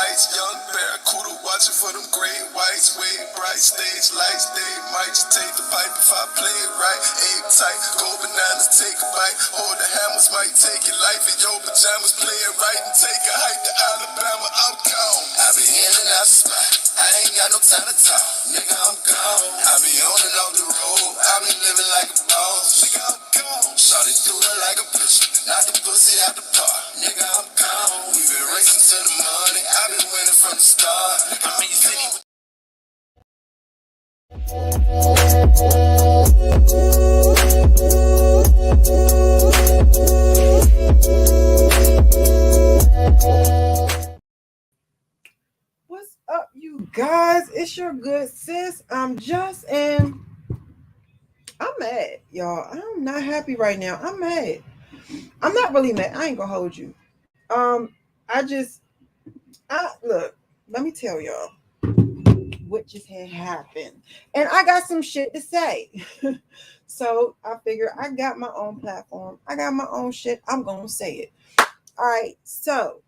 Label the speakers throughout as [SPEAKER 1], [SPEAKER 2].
[SPEAKER 1] mites. Young barracuda watching for them great whites. Way bright stage lights. They might just take the pipe if I play it right. Egg tight, go bananas, take a bite. Hold the hammers, might take your life in your pajamas. Play it right and take a hike to Alabama. I'm gone. I be in and out the spot. I ain't got no time to talk. Nigga, I'm gone. I be on and off the road. I be living like a boss. Nigga, I'm gone. Shawty do it like a pitcher. Knock the pussy out the park. Nigga, I'm gone. We been racing to the money. I been winning from the start. I'm in your city.
[SPEAKER 2] What's up, you guys? It's your good sis. I'm Just, and I'm mad, y'all. I'm not happy right now. I'm mad. I'm not really mad. I ain't gonna hold you. Look. Let me tell y'all what just had happened, and I got some shit to say. So I figure I got my own platform. I got my own shit. I'm gonna say it. All right. So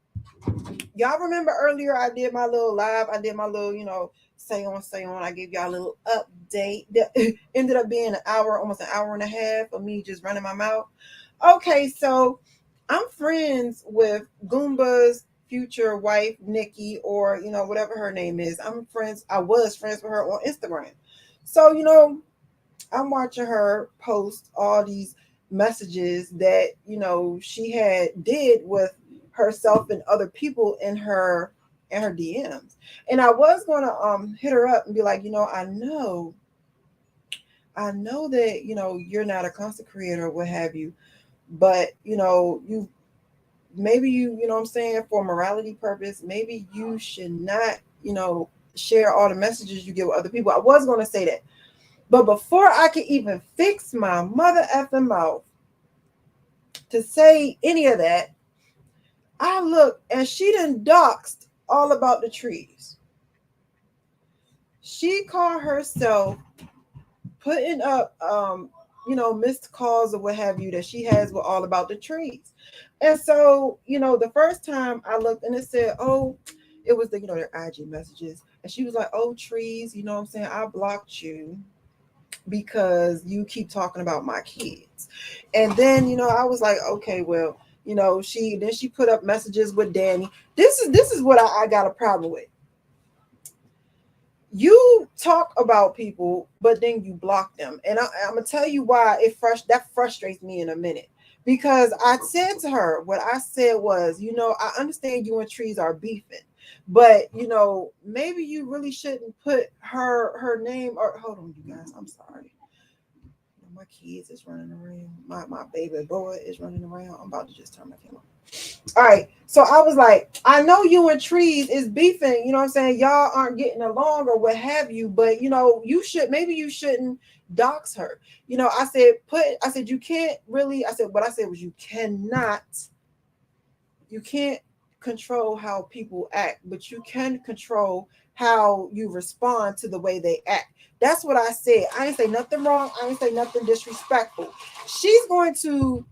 [SPEAKER 2] y'all remember earlier I did my little live. I did my little, say on. I gave y'all a little update that ended up being an hour, almost an hour and a half of me just running my mouth. Okay, so I'm friends with Goomba's future wife, Nikki, or whatever her name is. I was friends with her on Instagram. So, I'm watching her post all these messages that, she did with herself and other people in her DMs. And I was gonna hit her up and be like, I know that you're not a content creator or what have you, but you maybe you know what I'm saying, for morality purpose, maybe you should not share all the messages you get with other people. I was gonna say that, but before I could even fix my mother effing mouth to say any of that, I looked and she done doxed all about the trees. She called herself putting up missed calls or what have you that she has with all about the trees. And so, the first time I looked and it said, oh, it was their IG messages. And she was like, oh, trees, you know what I'm saying? I blocked you because you keep talking about my kids. And then, I was like, okay, well, she put up messages with Danny. This is what I got a problem with. You talk about people, but then you block them. And I'm gonna tell you why that frustrates me in a minute. Because I said to her, what I said was, I understand you and Trees are beefing, but maybe you really shouldn't put her name. Or hold on, you guys, I'm sorry. My kids is running around. My baby boy is running around. I'm about to just turn my camera on. All right. So I was like, I know you and Trees is beefing, you know what I'm saying? Y'all aren't getting along or what have you, but maybe you shouldn't dox her. I said, you can't really, what I said was you can't control how people act, but you can control how you respond to the way they act. That's what I said. I didn't say nothing wrong. I didn't say nothing disrespectful. She's going to,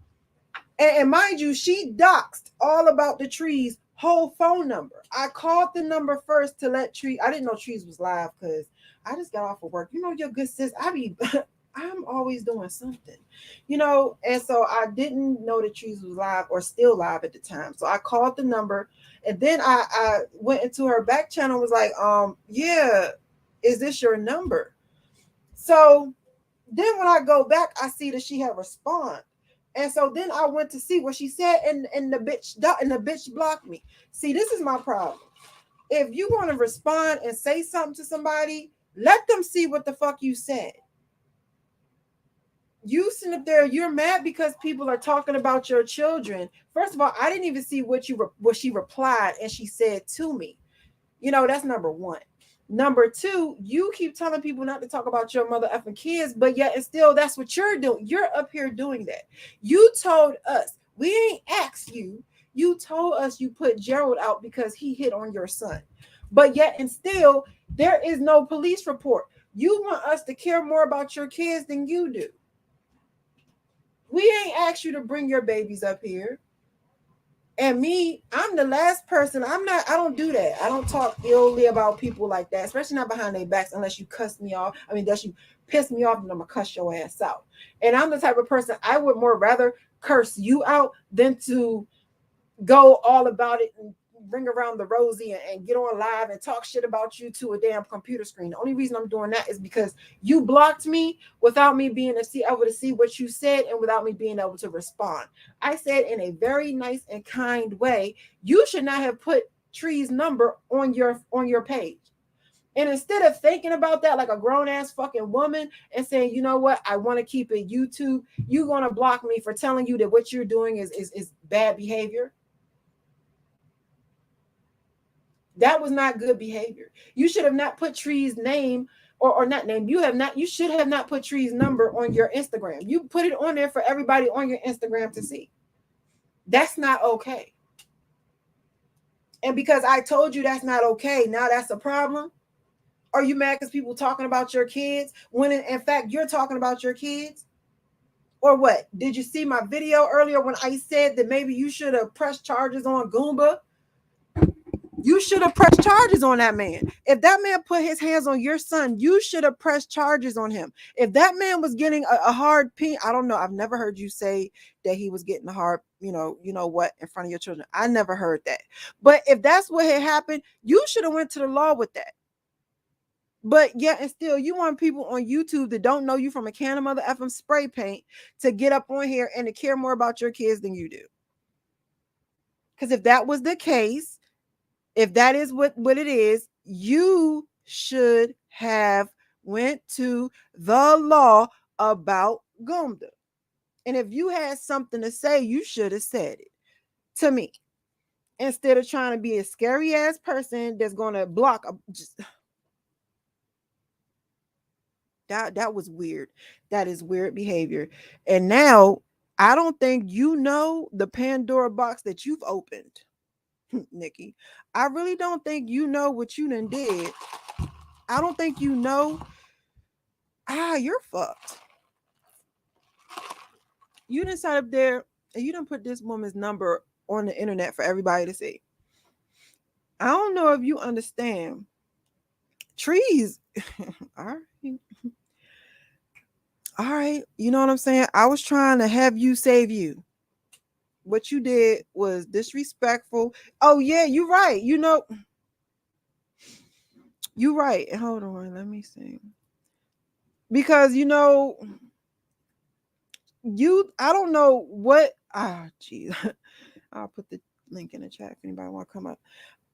[SPEAKER 2] and mind you, she doxed all about the Trees whole phone number. I called the number first to let Trees. I didn't know Trees was live because I just got off of work. Your good sis. I'm always doing something, and so I didn't know that Trees was live or still live at the time. So I called the number, and then I went into her back channel, was like, yeah, is this your number? So then when I go back, I see that she had responded. And so then I went to see what she said, and the bitch blocked me. See, this is my problem. If you want to respond and say something to somebody, let them see what the fuck you said. You sitting up there, you're mad because people are talking about your children. First of all, I didn't even see what she replied and she said to me. That's number one. Number two, you keep telling people not to talk about your mother effing kids, but yet and still that's what you're doing. You're up here doing that. You told us, we ain't asked you. You told us you put Gerald out because he hit on your son. But yet and still, there is no police report. You want us to care more about your kids than you do. We ain't asked you to bring your babies up here. And me, I'm the last person. I don't do that. I don't talk illy about people like that, especially not behind their backs unless you cuss me off. I mean, unless you piss me off, then I'm gonna cuss your ass out. And I'm the type of person I would more rather curse you out than to go all about it and ring around the rosy and get on live and talk shit about you to a damn computer screen. The only reason I'm doing that is because you blocked me without me being able to see what you said and without me being able to respond. I said in a very nice and kind way, you should not have put Tree's number on your page. And instead of thinking about that like a grown ass fucking woman and saying, you know what, I want to keep it YouTube, you're gonna block me for telling you that what you're doing is bad behavior. That was not good behavior. You should have not put Tree's name or not name. You should have not put Tree's number on your Instagram. You put it on there for everybody on your Instagram to see. That's not okay. And because I told you that's not okay, now that's a problem. Are you mad because people talking about your kids when in fact you're talking about your kids? Or what? Did you see my video earlier when I said that maybe you should have pressed charges on Goomba? You should have pressed charges on that man. If that man put his hands on your son, you should have pressed charges on him. If that man was getting a hard pee, I don't know. I've never heard you say that he was getting a hard, you know what, in front of your children. I never heard that. But if that's what had happened, you should have went to the law with that. But yeah, and still, you want people on YouTube that don't know you from a can of mother effing spray paint to get up on here and to care more about your kids than you do. Because if that was the case, if that is what it is, you should have went to the law about Goomba. And if you had something to say, you should have said it to me instead of trying to be a scary ass person that's going to block. That was weird. That is weird behavior. And now I don't think you know the Pandora box that you've opened. Nikki, I really don't think you know what you done did. I don't think you know. You're fucked. You done sat up there and you done put this woman's number on the internet for everybody to see. I don't know if you understand. Trees. All right. All right. You know what I'm saying? I was trying to have you save you. What you did was disrespectful. Oh, yeah, you're right. You're right. Hold on. Let me see. Because, I don't know what. Geez. I'll put the link in the chat if anybody want to come up.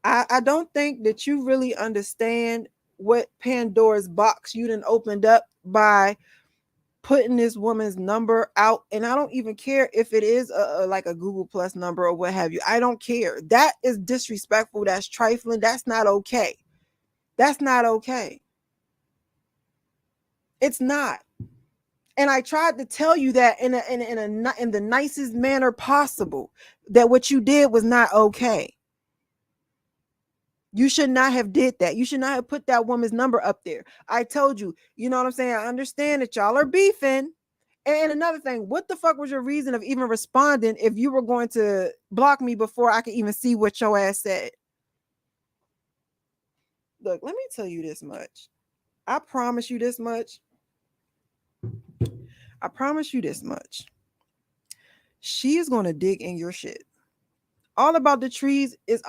[SPEAKER 2] I don't think that you really understand what Pandora's box you done opened up by putting this woman's number out. And I don't even care if it is like a Google Plus number or what have you. I don't care. That is disrespectful. That's trifling. That's not okay. That's not okay. It's not. And I tried to tell you that in the nicest manner possible, that what you did was not okay. You should not have did that. You should not have put that woman's number up there. I told you, you know what I'm saying? I understand that y'all are beefing. And another thing, what the fuck was your reason of even responding if you were going to block me before I could even see what your ass said? Look, let me tell you this much. I promise you this much. I promise you this much. She is going to dig in your shit. All About the Trees is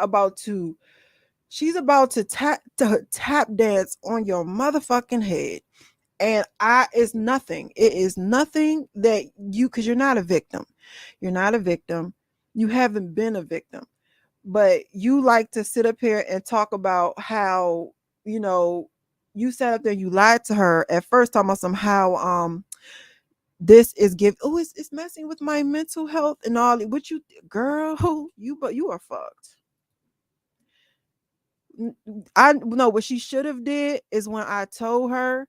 [SPEAKER 2] she's about to tap dance on your motherfucking head. And it's nothing. It is nothing that because you're not a victim. You're not a victim. You haven't been a victim. But you like to sit up here and talk about how, you sat up there, you lied to her at first, talking about somehow this is it's messing with my mental health and all. What you, girl, you are fucked. I know what she should have did is when I told her,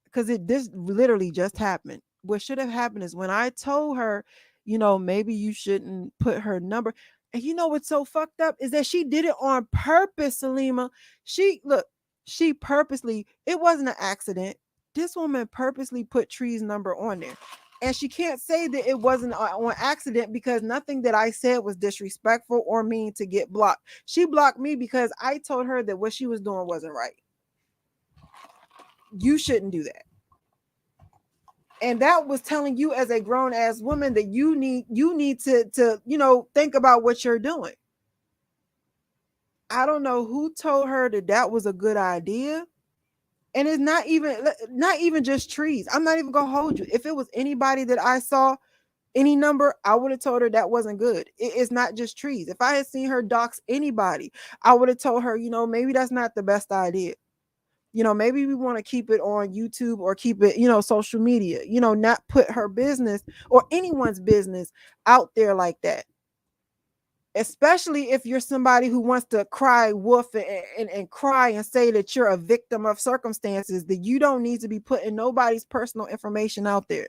[SPEAKER 2] because this literally just happened. What should have happened is when I told her, maybe you shouldn't put her number. And what's so fucked up is that she did it on purpose, Salima. She purposely, it wasn't an accident. This woman purposely put Tree's number on there. And she can't say that it wasn't on accident, because nothing that I said was disrespectful or mean to get blocked. She blocked me because I told her that what she was doing wasn't right. You shouldn't do that. And that was telling you as a grown ass woman that you need to think about what you're doing. I don't know who told her that that was a good idea. And it's not even just trees. I'm not even gonna hold you. If it was anybody that I saw, any number, I would have told her that wasn't good. It's not just trees. If I had seen her dox anybody, I would have told her, maybe that's not the best idea. Maybe we want to keep it on YouTube or keep it, social media, not put her business or anyone's business out there like that. Especially if you're somebody who wants to cry wolf and cry and say that you're a victim of circumstances, that you don't need to be putting nobody's personal information out there.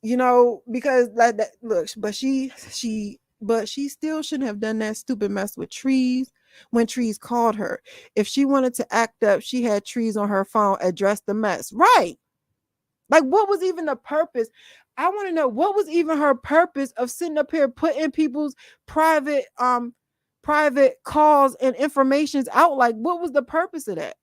[SPEAKER 2] Because like that, look, but she still shouldn't have done that stupid mess with trees when trees called her. If she wanted to act up, she had trees on her phone address the mess, right? Like, what was even the purpose? I want to know, what was even her purpose of sitting up here putting people's private calls and informations out? Like, what was the purpose of that?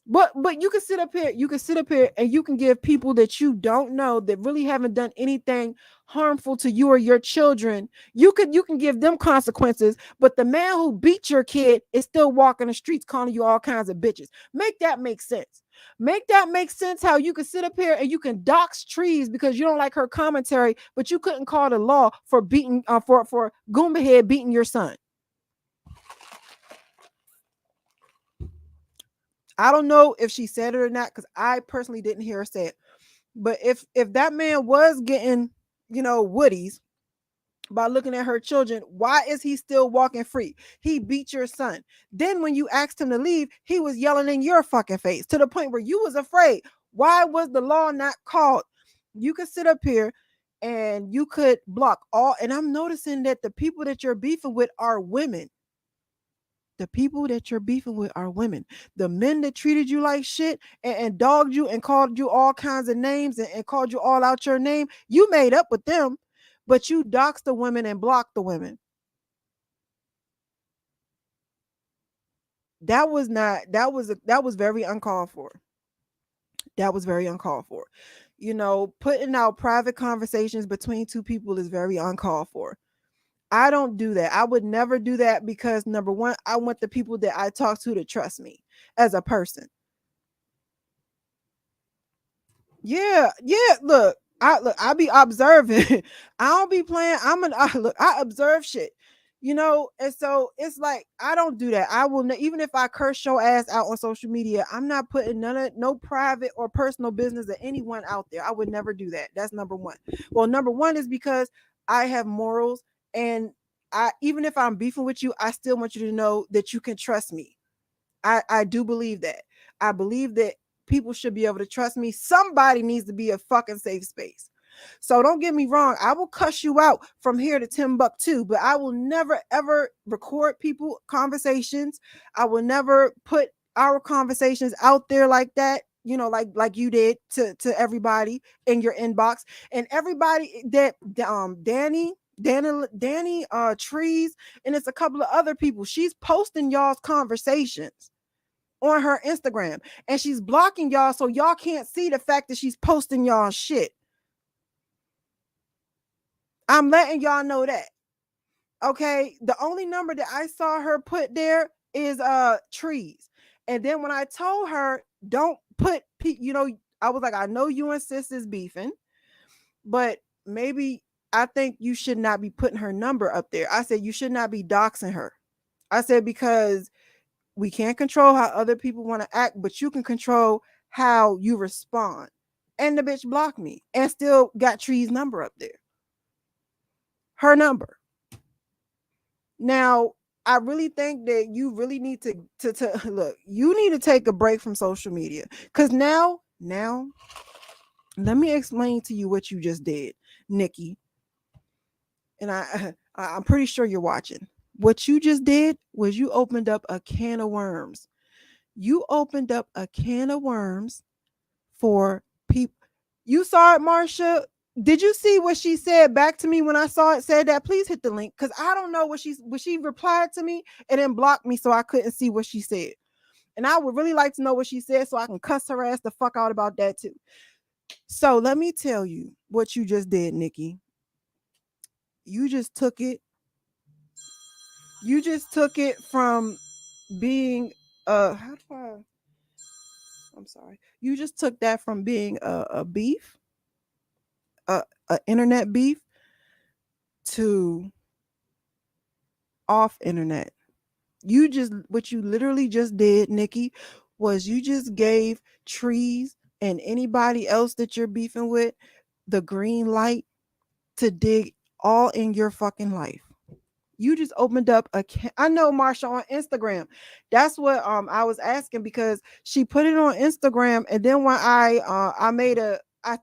[SPEAKER 2] But you can sit up here and you can give people that you don't know, that really haven't done anything harmful to you or your children, you can give them consequences. But the man who beat your kid is still walking the streets calling you all kinds of bitches. Make that make sense. Make that make sense, how you can sit up here and you can dox trees because you don't like her commentary, but you couldn't call the law for beating for Goomba head beating your son. I don't know if she said it or not, because I personally didn't hear her say it. But if that man was getting, woodies by looking at her children, why is he still walking free? He beat your son. Then when you asked him to leave, he was yelling in your fucking face to the point where you was afraid. Why was the law not called? You could sit up here and you could block all. And I'm noticing that the people that you're beefing with are women. The people that you're beefing with are women. The men that treated you like shit and dogged you and called you all kinds of names and called you all out your name, you made up with them, but you doxed the women and blocked the women. That was very uncalled for. That was very uncalled for. Putting out private conversations between two people is very uncalled for. I don't do that. I would never do that, because number one, I want the people that I talk to trust me as a person. Yeah. Look, I be observing. I don't be playing. I observe shit. And so it's like, I don't do that. I will even if I curse your ass out on social media, I'm not putting no private or personal business of anyone out there. I would never do that. That's number one. Well, number one is because I have morals, and even if I'm beefing with you, I still want you to know that you can trust me. I do believe that. I believe that people should be able to trust me. Somebody needs to be a fucking safe space. So don't get me wrong. I will cuss you out from here to Timbuktu, but I will never ever record people conversations. I will never put our conversations out there like that. Like you did to everybody in your inbox, and everybody that Danny Trees, and it's a couple of other people. She's posting y'all's conversations on her Instagram, and she's blocking y'all so y'all can't see the fact that she's posting y'all shit. I'm letting y'all know that. Okay, the only number that I saw her put there is Trees. And then when I told her, don't put I was like, I know you and sis is beefing, but maybe I think you should not be putting her number up there. I said you should not be doxing her. I said, because we can't control how other people want to act, but you can control how you respond. And the bitch blocked me and still got Tree's number up there. Her number. Now, I really think that you really need to look, you need to take a break from social media. Because now, let me explain to you what you just did, Nikki. And I'm pretty sure you're watching. What you just did was you opened up a can of worms. You opened up a can of worms for people. You saw it, Marsha? Did you see what she said back to me when I saw it? Said that, please hit the link, because I don't know what she replied to me and then blocked me so I couldn't see what she said. And I would really like to know what she said so I can cuss her ass the fuck out about that too. So let me tell you what you just did, Nikki. You just took it. You just took it from being I'm sorry. You just took that from being a beef, a internet beef, to off internet. What you literally just did, Nikki, was you just gave Trees and anybody else that you're beefing with the green light to dig all in your fucking life. You just opened up I know Marsha on Instagram. That's what I was asking, because she put it on Instagram, and then when I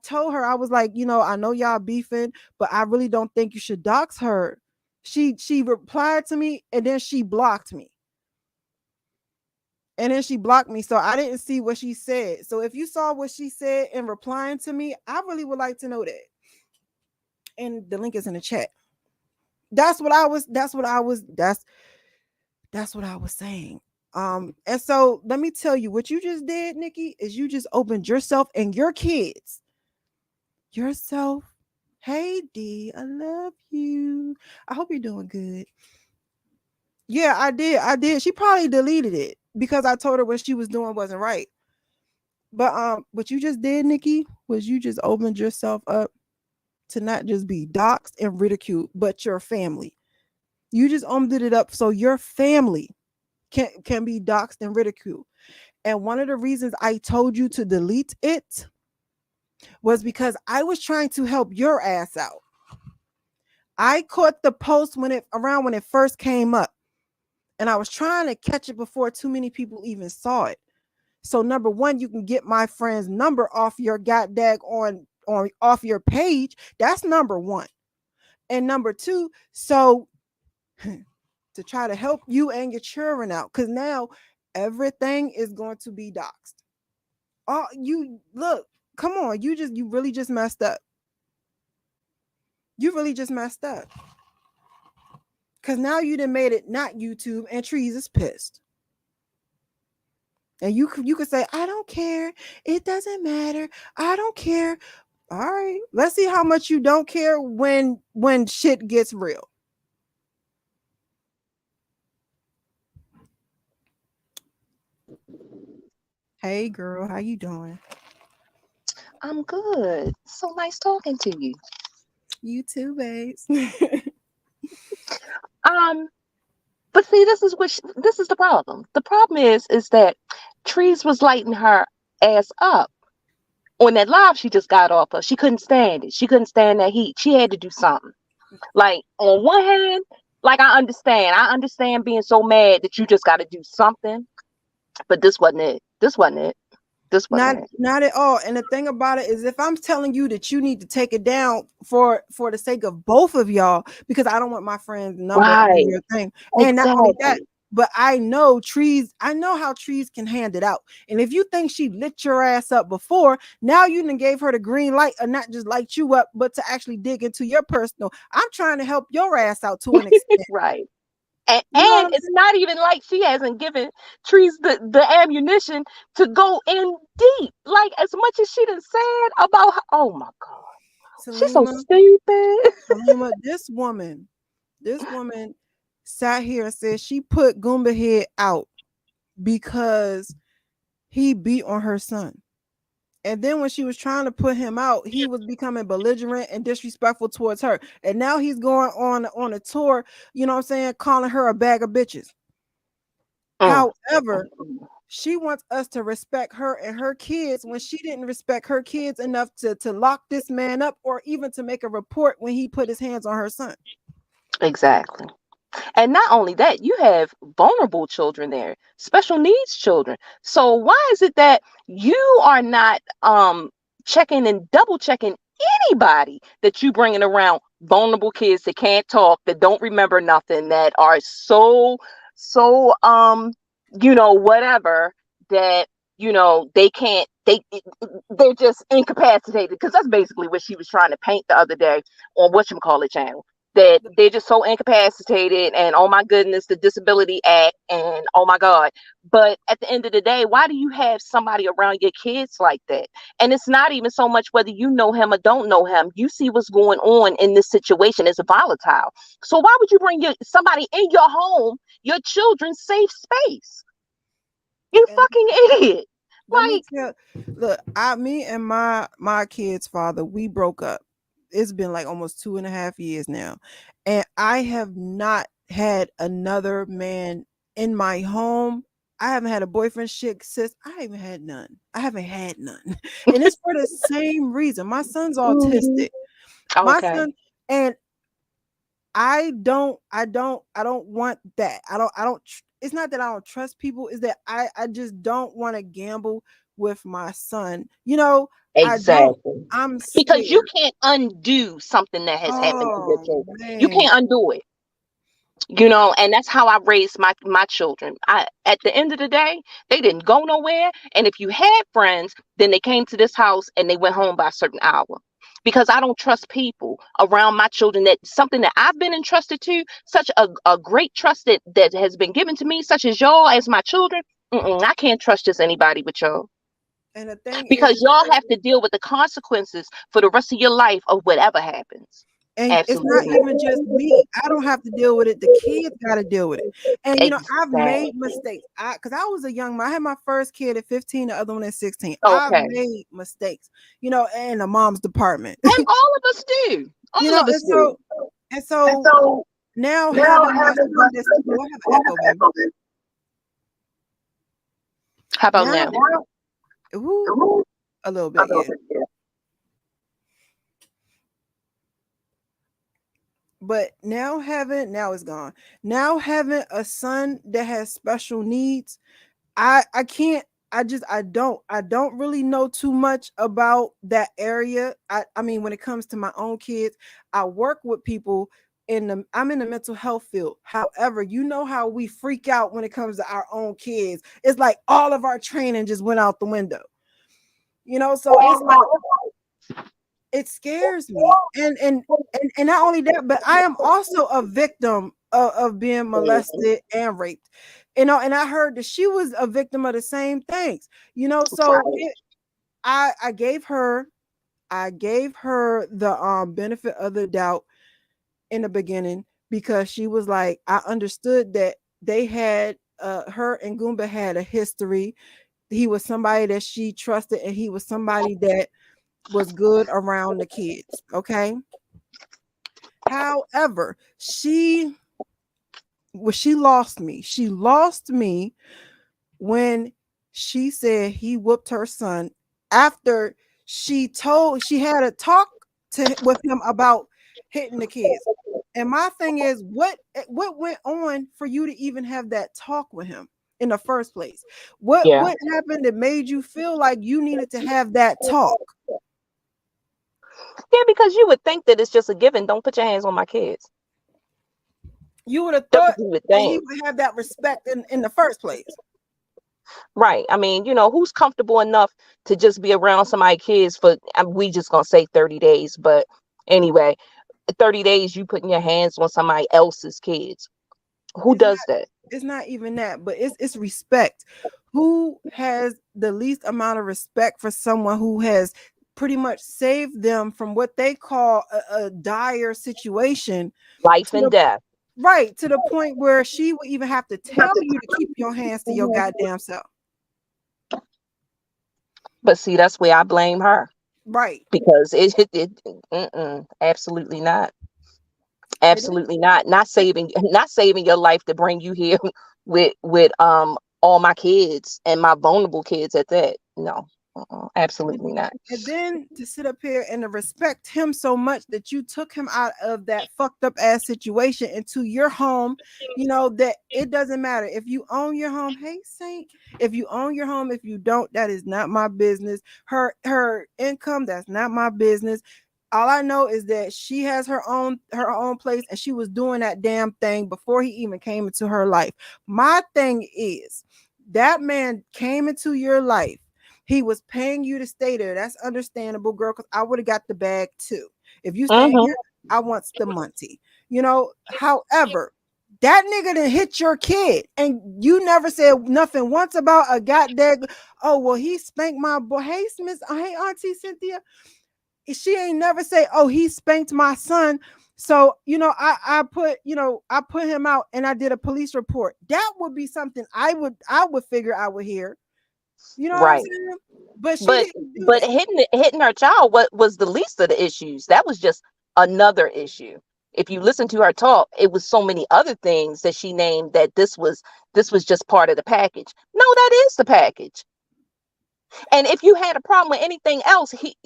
[SPEAKER 2] told her, I was like, I know y'all beefing, but I really don't think you should dox her. She replied to me, and then she blocked me. So I didn't see what she said. So if you saw what she said in replying to me, I really would like to know that. And the link is in the chat. That's what I was saying. And so let me tell you, what you just did, Nikki, is you just opened yourself and your kids. Yourself. Hey D, I love you. I hope you're doing good. Yeah, I did. She probably deleted it because I told her what she was doing wasn't right. But what you just did, Nikki, was you just opened yourself up to not just be doxxed and ridiculed, but your family. You just opened it up so your family can be doxxed and ridiculed. And one of the reasons I told you to delete it was because I was trying to help your ass out. I caught the post when it first came up, and I was trying to catch it before too many people even saw it. So number one, you can get my friend's number off your goddag on off your page. That's number one. And number two, so to try to help you and your children out, because now everything is going to be doxed. Oh, you look, come on, you really just messed up. You really just messed up. Because now you done made it not YouTube, and Trees is pissed. And you could say, I don't care. It doesn't matter. I don't care. All right. Let's see how much you don't care when shit gets real. Hey girl, how you doing?
[SPEAKER 3] I'm good. So nice talking to you.
[SPEAKER 2] You too, babes.
[SPEAKER 3] But see, this is the problem. The problem is that Trees was lighting her ass up on that live she just got off of. She couldn't stand it. She couldn't stand that heat. She had to do something. Like, on one hand, like, I understand being so mad that you just got to do something. But this wasn't it.
[SPEAKER 2] Not at all. And the thing about it is, if I'm telling you that you need to take it down for the sake of both of y'all, because I don't want my friend's number on your thing. And not only that, but I know how Trees can hand it out. And if you think she lit your ass up before, now you done gave her the green light, and not just light you up, but to actually dig into your personal. I'm trying to help your ass out to an extent.
[SPEAKER 3] Right. And it's not even like she hasn't given Trees the ammunition to go in deep. Like, as much as she done said about her, oh my God. Selima, she's so stupid.
[SPEAKER 2] Selima, this woman sat here and said she put Goomba head out because he beat on her son. And then when she was trying to put him out, he was becoming belligerent and disrespectful towards her. And now he's going on a tour, you know what I'm saying, calling her a bag of bitches. However, she wants us to respect her and her kids when she didn't respect her kids enough to lock this man up, or even to make a report when he put his hands on her son.
[SPEAKER 3] Exactly. And not only that, you have vulnerable children there, special needs children. So why is it that you are not checking and double checking anybody that you bringing around vulnerable kids that can't talk, that don't remember nothing, that are so whatever, that they can't they're just incapacitated, because that's basically what she was trying to paint the other day on whatchamacallit channel. That they're just so incapacitated, and oh my goodness, the Disability Act, and oh my God. But at the end of the day, why do you have somebody around your kids like that? And it's not even so much whether you know him or don't know him. You see what's going on in this situation is volatile. So why would you bring somebody in your home, your children's safe space? You
[SPEAKER 2] And
[SPEAKER 3] fucking idiot.
[SPEAKER 2] let me
[SPEAKER 3] Like,
[SPEAKER 2] tell, look, me and my kid's father, we broke up. It's been like almost 2.5 years now, and I have not had another man in my home. I haven't had a boyfriend shit since I haven't had none. I haven't had none, and it's for the same reason. My son's autistic. My
[SPEAKER 3] okay,
[SPEAKER 2] son, and I don't want that. It's not that I don't trust people, is that I just don't want to gamble with my son. I don't.
[SPEAKER 3] exactly.
[SPEAKER 2] I'm
[SPEAKER 3] Because you
[SPEAKER 2] scared.
[SPEAKER 3] can't undo something that has happened to your
[SPEAKER 2] Oh
[SPEAKER 3] children. You
[SPEAKER 2] man.
[SPEAKER 3] can't undo it. And that's how I raised my children. At the end of the day, they didn't go nowhere. And if you had friends, then they came to this house and they went home by a certain hour. Because I don't trust people around my children, that something that I've been entrusted to, such a great trust that has been given to me, such as y'all as my children. I can't trust just anybody with y'all,
[SPEAKER 2] And the thing
[SPEAKER 3] because
[SPEAKER 2] is,
[SPEAKER 3] y'all have to deal with the consequences for the rest of your life of whatever happens.
[SPEAKER 2] and it's not
[SPEAKER 3] Absolutely.
[SPEAKER 2] even just me. I don't have to deal with it. The kids got to deal with it. And I've
[SPEAKER 3] Exactly.
[SPEAKER 2] made mistakes. Because I was a young man. I had my first kid at 15, the other one at 16. I've
[SPEAKER 3] Okay.
[SPEAKER 2] made mistakes. In the mom's department.
[SPEAKER 3] And all of us do. All of us
[SPEAKER 2] And
[SPEAKER 3] do.
[SPEAKER 2] so now having my son that's, oh, I have an echo, baby.
[SPEAKER 3] How about
[SPEAKER 2] Now,
[SPEAKER 3] now?
[SPEAKER 2] ooh, a little bit, yeah. But now it's gone. Now having a son that has special needs, I can't. I don't really know too much about that area. I mean, when it comes to my own kids, I work with people I'm in the mental health field. However, you know how we freak out when it comes to our own kids. It's like all of our training just went out the window. So it's like it scares me. And not only that, but I am also a victim of being molested and raped. And I heard that she was a victim of the same things. So I gave her the benefit of the doubt in the beginning, because she was like, I understood that they had her and Goomba had a history. He was somebody that she trusted, and he was somebody that was good around the kids. Okay. However, she lost me. She lost me when she said he whooped her son after she had a talk with him about hitting the kids. And my thing is, what went on for you to even have that talk with him in the first place? What
[SPEAKER 3] Yeah.
[SPEAKER 2] happened that made you feel like you needed to have that talk?
[SPEAKER 3] Yeah, because you would think that it's just a given. Don't put your hands on my kids.
[SPEAKER 2] You would have
[SPEAKER 3] That's
[SPEAKER 2] thought
[SPEAKER 3] what you would
[SPEAKER 2] that he
[SPEAKER 3] think.
[SPEAKER 2] would have that respect in the first place.
[SPEAKER 3] Right. I mean, who's comfortable enough to just be around somebody's kids for, we just going to say 30 days. But anyway, 30 days, you putting your hands on somebody else's kids. Who does that?
[SPEAKER 2] It's not even that, but it's respect. Who has the least amount of respect for someone who has pretty much saved them from what they call a dire situation,
[SPEAKER 3] Life and death.
[SPEAKER 2] right, to the point where she would even have to tell you to keep your hands to your goddamn self.
[SPEAKER 3] But see, that's where I blame her.
[SPEAKER 2] Right.
[SPEAKER 3] Because absolutely not. Absolutely not. Not saving your life to bring you here with all my kids and my vulnerable kids at that. No. Absolutely not.
[SPEAKER 2] And then to sit up here and to respect him so much that you took him out of that fucked up ass situation into your home, that it doesn't matter if you own your home. Hey, Saint, if you own your home, if you don't, that is not my business. Her income, that's not my business. All I know is that she has her own place, and she was doing that damn thing before he even came into her life. My thing is, that man came into your life He was paying you to stay there. That's understandable, girl, because I would have got the bag too. If you staying
[SPEAKER 3] Mm-hmm.
[SPEAKER 2] here, I want the money. However, that nigga done hit your kid, and you never said nothing once about a goddamn. Oh well, he spanked my boy. Hey, Hey, Auntie Cynthia. She ain't never say, oh, he spanked my son. So I put him out and I did a police report. That would be something I would figure I would hear. You know what I'm
[SPEAKER 3] Right.
[SPEAKER 2] saying? But she
[SPEAKER 3] But
[SPEAKER 2] didn't do
[SPEAKER 3] but
[SPEAKER 2] that.
[SPEAKER 3] hitting her child, what was the least of the issues? That was just another issue. If you listen to her talk, it was so many other things that she named that this was just part of the package. No, that is the package. And if you had a problem with anything else, he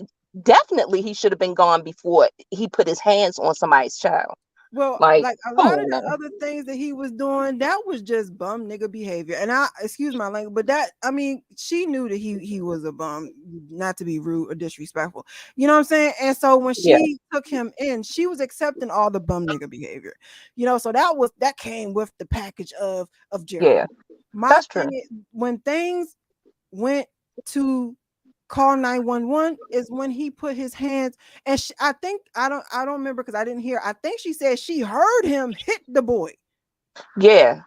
[SPEAKER 3] should have been gone before he put his hands on somebody's child.
[SPEAKER 2] Well,
[SPEAKER 3] Like,
[SPEAKER 2] like a
[SPEAKER 3] come
[SPEAKER 2] lot of
[SPEAKER 3] on
[SPEAKER 2] the
[SPEAKER 3] now.
[SPEAKER 2] other things that he was doing, that was just bum nigga behavior. And I excuse my language, but she knew that he was a bum, not to be rude or disrespectful. You know what I'm saying? And so when
[SPEAKER 3] Yeah,
[SPEAKER 2] she took him in, she was accepting all the bum nigga behavior. So that came with the package of Jerry.
[SPEAKER 3] yeah,
[SPEAKER 2] My
[SPEAKER 3] that's true.
[SPEAKER 2] thing is when things went to call 911 is when he put his hands, and I think I don't remember because I didn't hear. I think she said she heard him hit the boy.
[SPEAKER 3] Yeah.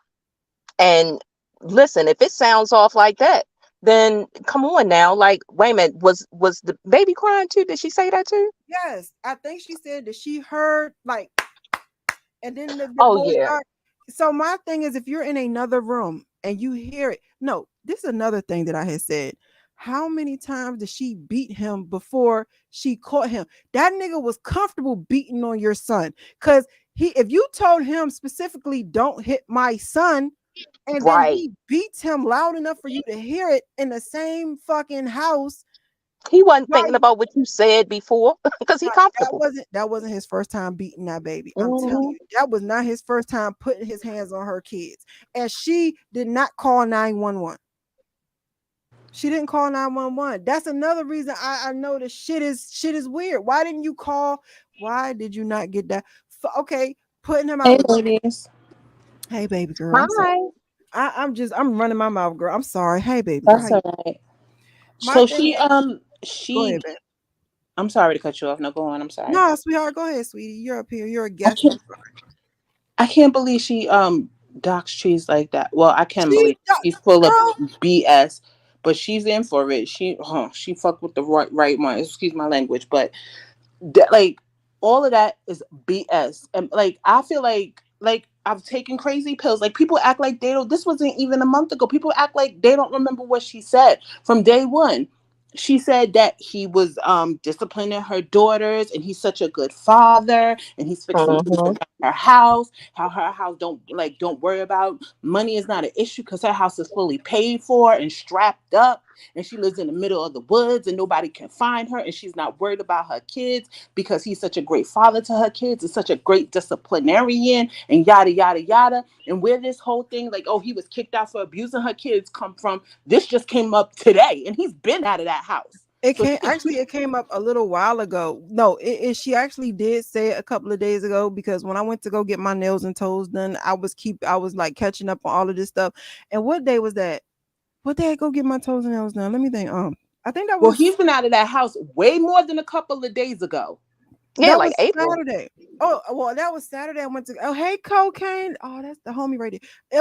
[SPEAKER 3] And listen, if it sounds off like that, then come on now. Like, wait a minute, was the baby crying too? Did she say that too?
[SPEAKER 2] Yes, I think she said that she heard like, and then the
[SPEAKER 3] Oh
[SPEAKER 2] boy
[SPEAKER 3] yeah.
[SPEAKER 2] started. So my thing is, if you're in another room and you hear it, no, this is another thing that I had said. How many times did she beat him before she caught him? That nigga was comfortable beating on your son. Cause if you told him specifically, don't hit my son, and then
[SPEAKER 3] Right.
[SPEAKER 2] he beats him loud enough for you to hear it in the same fucking house.
[SPEAKER 3] He wasn't
[SPEAKER 2] Why
[SPEAKER 3] thinking about what you said before because he
[SPEAKER 2] Right, that
[SPEAKER 3] comfortable.
[SPEAKER 2] wasn't that wasn't his first time beating that baby. I'm telling
[SPEAKER 3] Hmm.
[SPEAKER 2] you, that was not his first time putting his hands on her kids. And she did not call 911. She didn't call 911. That's another reason I know the shit is weird. Why didn't you call? Why did you not get that? Okay, putting him
[SPEAKER 4] Hey,
[SPEAKER 2] out.
[SPEAKER 4] ladies.
[SPEAKER 2] Hey, baby girl. I'm sorry.
[SPEAKER 3] Hi.
[SPEAKER 2] I'm running my mouth, girl. I'm sorry. Hey, baby girl. How
[SPEAKER 4] That's
[SPEAKER 2] you?
[SPEAKER 4] all right.
[SPEAKER 2] My
[SPEAKER 4] So
[SPEAKER 2] thing
[SPEAKER 4] she
[SPEAKER 2] is, go
[SPEAKER 4] she
[SPEAKER 2] ahead, babe.
[SPEAKER 4] I'm sorry to cut you off. No, go on. I'm sorry.
[SPEAKER 2] No, sweetheart, go ahead, sweetie. You're up here. You're a
[SPEAKER 4] I
[SPEAKER 2] guest. I'm
[SPEAKER 4] can't I can't believe she docks trees like that. Well, I can
[SPEAKER 2] She,
[SPEAKER 4] believe she's full of
[SPEAKER 2] girl,
[SPEAKER 4] BS, but she's in for it. She fucked with the right one. Excuse my language, but like all of that is BS. And like I feel like I've taken crazy pills. Like people act like they don't. This wasn't even a month ago. People act like they don't remember what she said from day one. She said that he was disciplining her daughters and he's such a good father and he's fixing things
[SPEAKER 3] Hmm.
[SPEAKER 4] around her house. How her house don't worry about money is not an issue because her house is fully paid for and strapped up, and she lives in the middle of the woods and nobody can find her, and she's not worried about her kids because he's such a great father to her kids and such a great disciplinarian and yada yada yada. And where this whole thing like, oh, he was kicked out for abusing her kids come from, this just came up today and he's been out of that house.
[SPEAKER 2] it
[SPEAKER 4] So
[SPEAKER 2] came actually it came up a little while ago. No, she actually did say it a couple of days ago because when I went to go get my nails and toes done, I was like catching up on all of this stuff. And what day was that? What day I go get my toes and nails done? Let me think. I think
[SPEAKER 4] well, he's been out of that house way more than a couple of days ago.
[SPEAKER 3] Yeah,
[SPEAKER 2] that
[SPEAKER 3] like
[SPEAKER 2] was
[SPEAKER 3] April.
[SPEAKER 2] Saturday. Oh well, that was Saturday. I went to hey cocaine. Oh, that's the homie right there.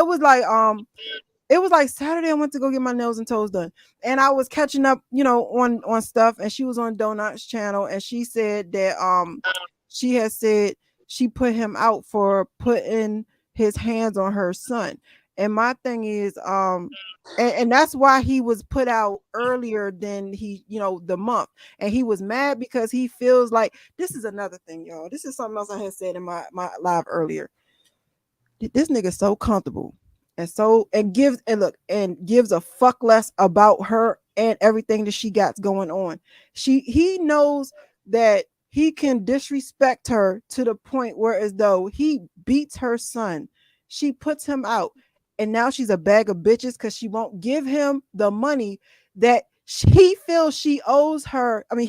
[SPEAKER 2] It was like Saturday. I went to go get my nails and toes done, and I was catching up, on stuff. And she was on Donut's channel, and she said that she had said she put him out for putting his hands on her son. And my thing is, and that's why he was put out earlier than the month. And he was mad because he feels like this is another thing, y'all. This is something else I had said in my live earlier. This nigga so comfortable and gives a fuck less about her and everything that she got going on. He knows that he can disrespect her to the point where as though he beats her son. She puts him out, and now she's a bag of bitches because she won't give him the money that he feels she owes her. I mean,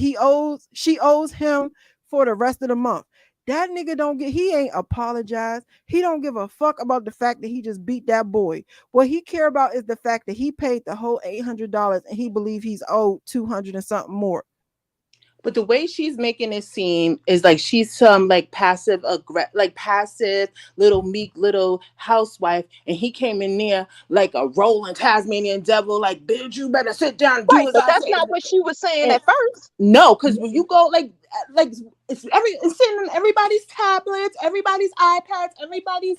[SPEAKER 2] she owes him for the rest of the month. That nigga he ain't apologized. He don't give a fuck about the fact that he just beat that boy. What he care about is the fact that he paid the whole $800 and he believe he's owed 200 and something more.
[SPEAKER 4] But the way she's making it seem is like she's some like passive little meek little housewife, and he came in there like a rolling Tasmanian devil, like, bitch, you better sit down and do
[SPEAKER 3] Right,
[SPEAKER 4] as
[SPEAKER 3] but
[SPEAKER 4] I
[SPEAKER 3] that's
[SPEAKER 4] say.
[SPEAKER 3] not what she was saying
[SPEAKER 4] And
[SPEAKER 3] at first.
[SPEAKER 4] no, because when you go like it's sitting on everybody's tablets, everybody's iPads, everybody's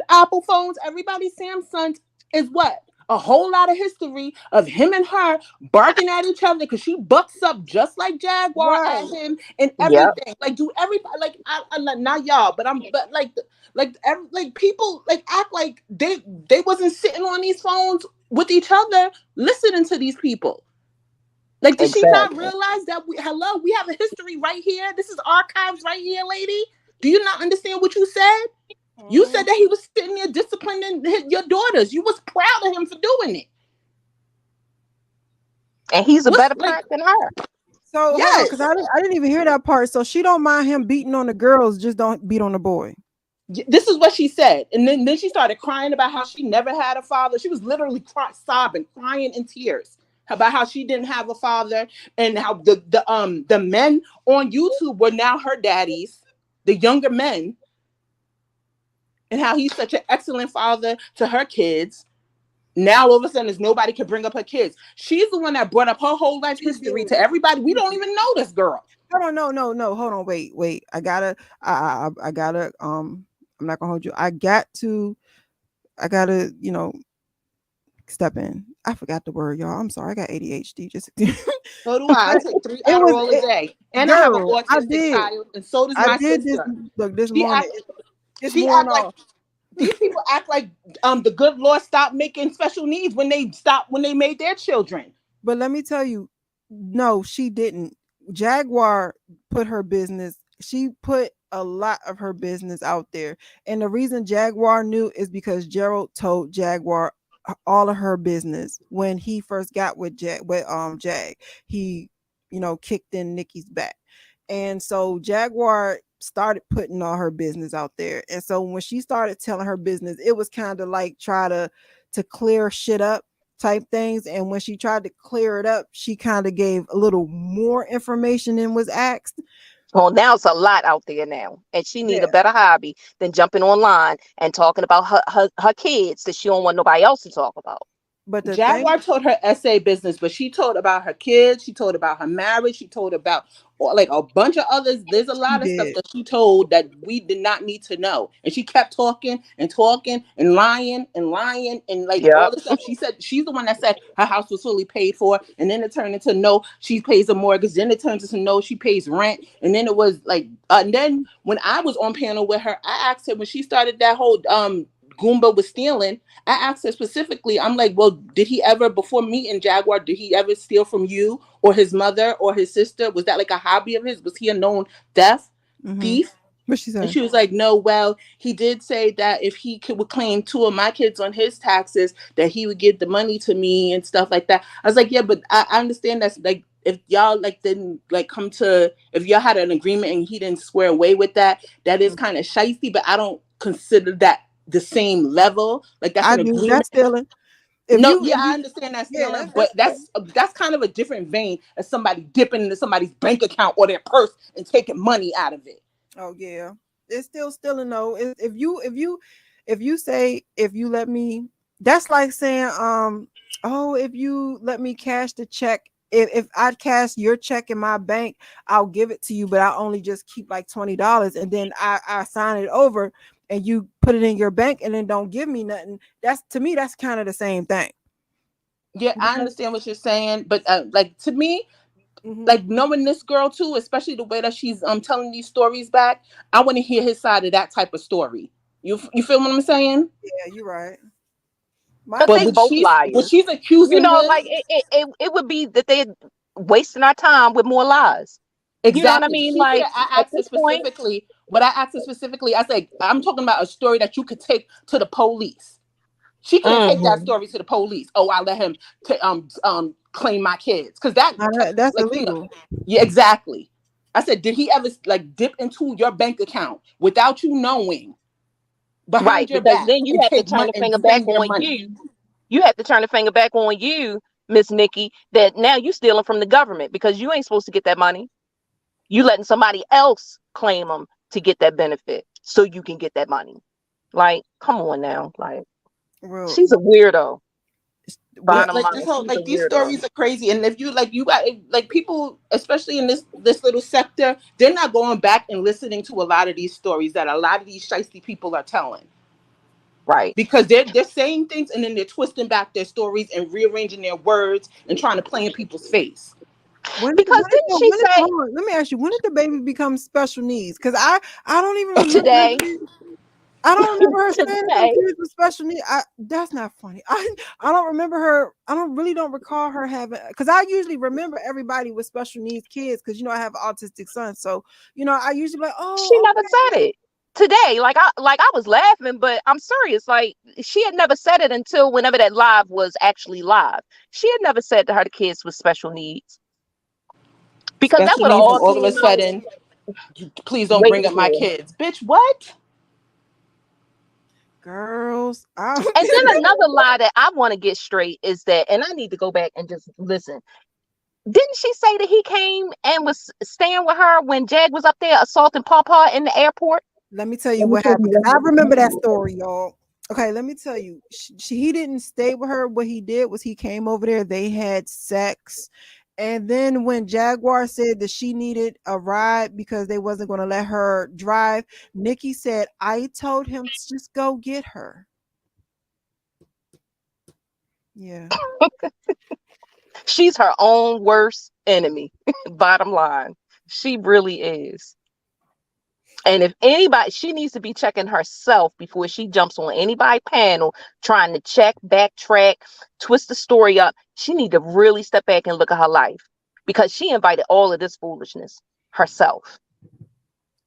[SPEAKER 4] Apple phones, everybody's Samsungs, is what? A whole lot of history of him and her barking at each other because she bucks up just like Jaguar
[SPEAKER 2] Right.
[SPEAKER 4] at him and
[SPEAKER 3] Yep.
[SPEAKER 4] everything. Like, do everybody like I'm not y'all, but like people like act like they wasn't sitting on these phones with each other listening to these people. Like, did she not
[SPEAKER 3] Exactly.
[SPEAKER 4] realize that we have a history right here? This is archives right here, lady. Do you not understand what you said? You said that he was sitting there disciplining your daughters. You was proud of him for doing it.
[SPEAKER 3] And he's a
[SPEAKER 4] What's
[SPEAKER 3] better
[SPEAKER 4] like,
[SPEAKER 3] parent than her.
[SPEAKER 2] So hold on,
[SPEAKER 4] yes.
[SPEAKER 2] because I didn't even hear that part. So she don't mind him beating on the girls, just don't beat on the boy.
[SPEAKER 4] This is what she said. And then she started crying about how she never had a father. She was literally sobbing, crying in tears about how she didn't have a father, and how the men on YouTube were now her daddies, the younger men, and how he's such an excellent father to her kids. Now all of a sudden there's nobody can bring up her kids. She's the one that brought up her whole life history to everybody. We don't even know this girl.
[SPEAKER 2] Hold on, no. Hold on, wait. I gotta, I'm not gonna hold you. I gotta, step in. I forgot the word, y'all. I'm sorry. I got ADHD. Just
[SPEAKER 4] So do I. I take 3
[SPEAKER 2] it was
[SPEAKER 4] Adderall a day. And I have an
[SPEAKER 2] girl.
[SPEAKER 4] autistic child, and so does
[SPEAKER 2] I
[SPEAKER 4] my
[SPEAKER 2] did this.
[SPEAKER 4] sister.
[SPEAKER 2] Look, this
[SPEAKER 4] She
[SPEAKER 2] morning.
[SPEAKER 4] act
[SPEAKER 2] It's
[SPEAKER 4] she
[SPEAKER 2] worn
[SPEAKER 4] act like
[SPEAKER 2] off.
[SPEAKER 4] these people act like the good Lord stopped making special needs when they made their children.
[SPEAKER 2] But let me tell you, no, she didn't. Jaguar put her business. She put a lot of her business out there, and the reason Jaguar knew is because Gerald told Jaguar all of her business when he first got with Jag. He, kicked in Nikki's back, and so Jaguar started putting all her business out there. And so when she started telling her business, it was kind of like try to clear shit up type things. And when she tried to clear it up, she kind of gave a little more information than was asked.
[SPEAKER 3] Well, now it's a lot out there now, and she need
[SPEAKER 2] Yeah.
[SPEAKER 3] a better hobby than jumping online and talking about her kids that she don't want nobody else to talk about.
[SPEAKER 2] But the thing,
[SPEAKER 4] Jaguar told her essay business, but she told about her kids. She told about her marriage. She told about like a bunch of others. There's a
[SPEAKER 2] she
[SPEAKER 4] lot of stuff
[SPEAKER 2] did.
[SPEAKER 4] that she told that we did not need to know. And she kept talking and talking and lying and like all
[SPEAKER 3] Yep.
[SPEAKER 4] this stuff. She said she's the one that said her house was fully paid for. And then it turned into no, she pays a mortgage. Then it turns into no, she pays rent. And then it was like, and then when I was on panel with her, I asked her when she started that whole Goomba was stealing. I asked her specifically, I'm like, well, did he ever, before meeting Jaguar, did he ever steal from you or his mother or his sister? Was that like a hobby of his? Was he a known thief?
[SPEAKER 2] What she
[SPEAKER 4] And
[SPEAKER 2] said?
[SPEAKER 4] she was like, no, well, he did say that if he would claim 2 of my kids on his taxes, that he would give the money to me and stuff like that. I was like, yeah, but I understand that's like, if y'all like didn't like come to, if y'all had an agreement and he didn't square away with that, that is kind of shifty, but I don't consider that the same level. Like, that's
[SPEAKER 2] I
[SPEAKER 4] an
[SPEAKER 2] do.
[SPEAKER 4] agreement.
[SPEAKER 2] That's stealing.
[SPEAKER 4] No,
[SPEAKER 2] If
[SPEAKER 4] yeah, I
[SPEAKER 2] you,
[SPEAKER 4] understand that
[SPEAKER 2] yeah,
[SPEAKER 4] stealing,
[SPEAKER 2] that's
[SPEAKER 4] but
[SPEAKER 2] stealing.
[SPEAKER 4] that's kind of a different vein as somebody dipping into somebody's bank account or their purse and taking money out of it.
[SPEAKER 2] Oh yeah, it's still stealing though. If you say, if you let me, that's like saying oh, if you let me cash the check, if I cash your check in my bank, I'll give it to you, but I only just keep like $20, and then I sign it over and you put it in your bank and then don't give me nothing. That's, to me, that's kind of the same thing.
[SPEAKER 4] Yeah, I
[SPEAKER 2] Because
[SPEAKER 4] understand what you're saying, but like, to me,
[SPEAKER 2] mhm.
[SPEAKER 4] like, knowing this girl too, especially the way that she's telling these stories back, I want to hear his side of that type of story. You feel what I'm saying?
[SPEAKER 2] Yeah, you're right. My
[SPEAKER 3] Because
[SPEAKER 4] But
[SPEAKER 3] they
[SPEAKER 2] thing,
[SPEAKER 3] both
[SPEAKER 4] when
[SPEAKER 3] liars.
[SPEAKER 4] she's accusing him,
[SPEAKER 3] Like it would be that they're wasting our time with more lies. You know what I
[SPEAKER 4] exactly.
[SPEAKER 3] mean?
[SPEAKER 4] She said,
[SPEAKER 3] Like
[SPEAKER 4] I
[SPEAKER 3] at
[SPEAKER 4] asked her
[SPEAKER 3] this point,
[SPEAKER 4] specifically. What I asked her specifically, I said, I'm talking about a story that you could take to the police. She can't take that
[SPEAKER 3] mhm.
[SPEAKER 4] story to the police. Oh, I let him claim my kids because that,
[SPEAKER 2] that's
[SPEAKER 4] like,
[SPEAKER 2] illegal.
[SPEAKER 4] yeah, exactly. I said, did he ever like dip into your bank account without you knowing
[SPEAKER 3] Right,
[SPEAKER 4] behind your
[SPEAKER 3] because
[SPEAKER 4] back
[SPEAKER 3] then you
[SPEAKER 4] and
[SPEAKER 3] have to
[SPEAKER 4] take
[SPEAKER 3] turn
[SPEAKER 4] money
[SPEAKER 3] the
[SPEAKER 4] and
[SPEAKER 3] finger back
[SPEAKER 4] send your
[SPEAKER 3] on
[SPEAKER 4] money?
[SPEAKER 3] you. You have to turn the finger back on you, Miss Nikki, that now you stealing from the government because you ain't supposed to get that money. You letting somebody else claim them to get that benefit so you can get that money. Like, come on now. Like,
[SPEAKER 2] Real.
[SPEAKER 3] she's a weirdo.
[SPEAKER 2] What?
[SPEAKER 3] Bottom
[SPEAKER 4] Like
[SPEAKER 3] line,
[SPEAKER 4] this whole
[SPEAKER 3] she's a
[SPEAKER 4] like these
[SPEAKER 3] weirdo.
[SPEAKER 4] stories are crazy. And if you like you got like people, especially in this little sector, they're not going back and listening to a lot of these stories that a lot of these shiesty people are telling.
[SPEAKER 3] Right.
[SPEAKER 4] Because they're saying things and then they're twisting back their stories and rearranging their words and trying to play in people's face.
[SPEAKER 3] Because didn't she say
[SPEAKER 2] hold on, let me ask you, when did the baby become special needs? Because I don't even remember her
[SPEAKER 3] today?
[SPEAKER 2] saying, I don't remember her saying that them
[SPEAKER 3] Today.
[SPEAKER 2] kids with special needs. That's not funny. I don't remember her. I don't recall her having, because I usually remember everybody with special needs kids because I have an autistic son. So I usually like,
[SPEAKER 3] She
[SPEAKER 2] oh,
[SPEAKER 3] never said it. Today, like I was laughing, but I'm serious. Like she had never said it until whenever that live was actually live. She had never said to her the kids with special needs because that
[SPEAKER 4] Special
[SPEAKER 3] would have
[SPEAKER 4] needs and
[SPEAKER 3] all
[SPEAKER 4] all of a
[SPEAKER 3] came out
[SPEAKER 4] sudden, please don't
[SPEAKER 3] way
[SPEAKER 4] bring up my
[SPEAKER 3] before.
[SPEAKER 4] kids. Bitch, what?
[SPEAKER 2] girls,
[SPEAKER 3] And then another lie that I want to get straight is that, and I need to go back and just listen. Didn't she say that he came and was staying with her when Jag was up there assaulting Pawpaw in the airport?
[SPEAKER 2] let me tell you what happened, because I remember that story, y'all. Okay, let me tell you. He didn't stay with her. What he did was he came over there. They had sex. And then when Jaguar said that she needed a ride because they wasn't going to let her drive, Nikki said, I told him to just go get her. Yeah.
[SPEAKER 3] She's her own worst enemy. Bottom line, she really is. And if anybody, she needs to be checking herself before she jumps on anybody panel trying to check, backtrack, twist the story up. She need to really step back and look at her life because she invited all of this foolishness herself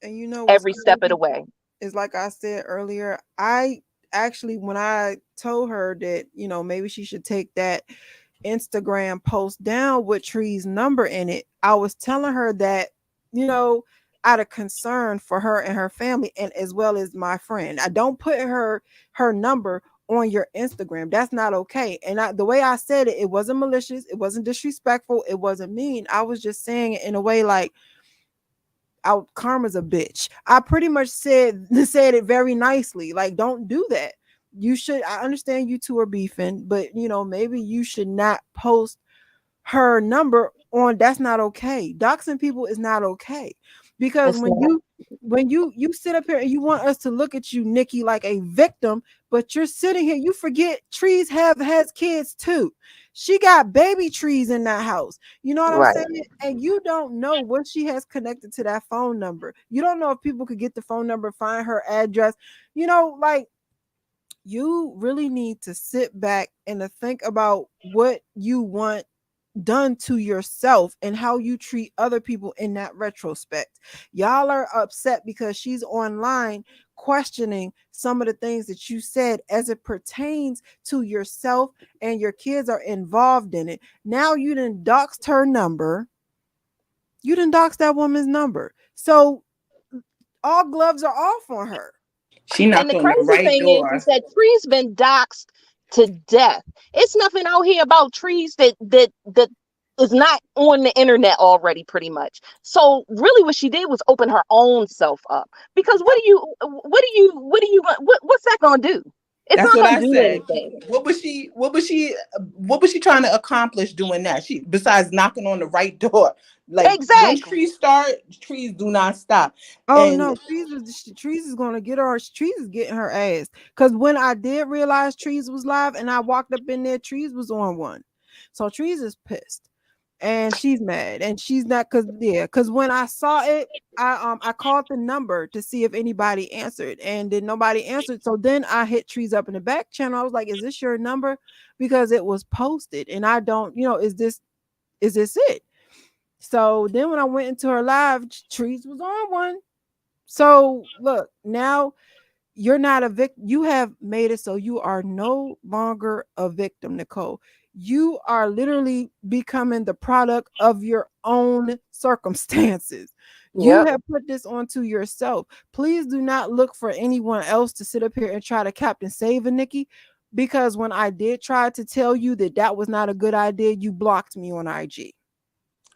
[SPEAKER 2] And you know what's
[SPEAKER 3] every step of the
[SPEAKER 2] crazy
[SPEAKER 3] way.
[SPEAKER 2] is, like I said earlier, I actually, when I told her that, maybe she should take that Instagram post down with Tree's number in it, I was telling her that, out of concern for her and her family, and as well as my friend, I don't put her number on your Instagram. That's not okay. And the way I said it, it wasn't malicious, it wasn't disrespectful, it wasn't mean. I was just saying it in a way like, Karma's a bitch. I pretty much said it very nicely. Like, don't do that. You should. I understand you two are beefing, but maybe you should not post her number on. That's not okay. Doxing people is not okay, because
[SPEAKER 3] It's
[SPEAKER 2] when
[SPEAKER 3] not.
[SPEAKER 2] you sit up here and you want us to look at you, Nikki, like a victim, but you're sitting here, you forget Trees has kids too. She got baby Trees in that house. You know what I'm
[SPEAKER 3] Right.
[SPEAKER 2] saying? And you don't know what she has connected to that phone number. You don't know if people could get the phone number, find her address. Like, you really need to sit back and to think about what you want done to yourself and how you treat other people in that retrospect. Y'all are upset because she's online questioning some of the things that you said as it pertains to yourself, and your kids are involved in it. Now you done doxed her number. You done doxed that woman's number. So all gloves are off on her.
[SPEAKER 4] She
[SPEAKER 3] And
[SPEAKER 4] knocked
[SPEAKER 3] the
[SPEAKER 4] on the
[SPEAKER 3] crazy
[SPEAKER 4] right
[SPEAKER 3] thing is
[SPEAKER 4] door.
[SPEAKER 3] that Tree's been doxxed to death. It's nothing out here about Trees that is not on the internet already, pretty much. So really, what she did was open her own self up. Because what's that gonna do? It's
[SPEAKER 4] That's
[SPEAKER 3] not
[SPEAKER 4] what
[SPEAKER 3] gonna
[SPEAKER 4] I
[SPEAKER 3] do
[SPEAKER 4] said.
[SPEAKER 3] anything.
[SPEAKER 4] What was she trying to accomplish doing that? She besides knocking on the right door. Like once
[SPEAKER 3] Exactly.
[SPEAKER 4] trees start, trees do not stop.
[SPEAKER 2] Oh
[SPEAKER 4] And
[SPEAKER 2] no, Trees is gonna get her. Trees is getting her ass. Cause when I did realize Trees was live and I walked up in there, Trees was on one. So Trees is pissed and she's mad and she's not. Cause when I saw it, I called the number to see if anybody answered, and then nobody answered. So then I hit Trees up in the back channel. I was like, "Is this your number?" Because it was posted, and I don't, is this it? So then when I went into her live, Trees was on one. So look, now you're not a victim. You have made it so you are no longer a victim, Nicole. You are literally becoming the product of your own circumstances. You
[SPEAKER 3] Yep.
[SPEAKER 2] have put this onto yourself. Please do not look for anyone else to sit up here and try to Captain Save a Nikki, because when I did try to tell you that that was not a good idea, you blocked me on IG.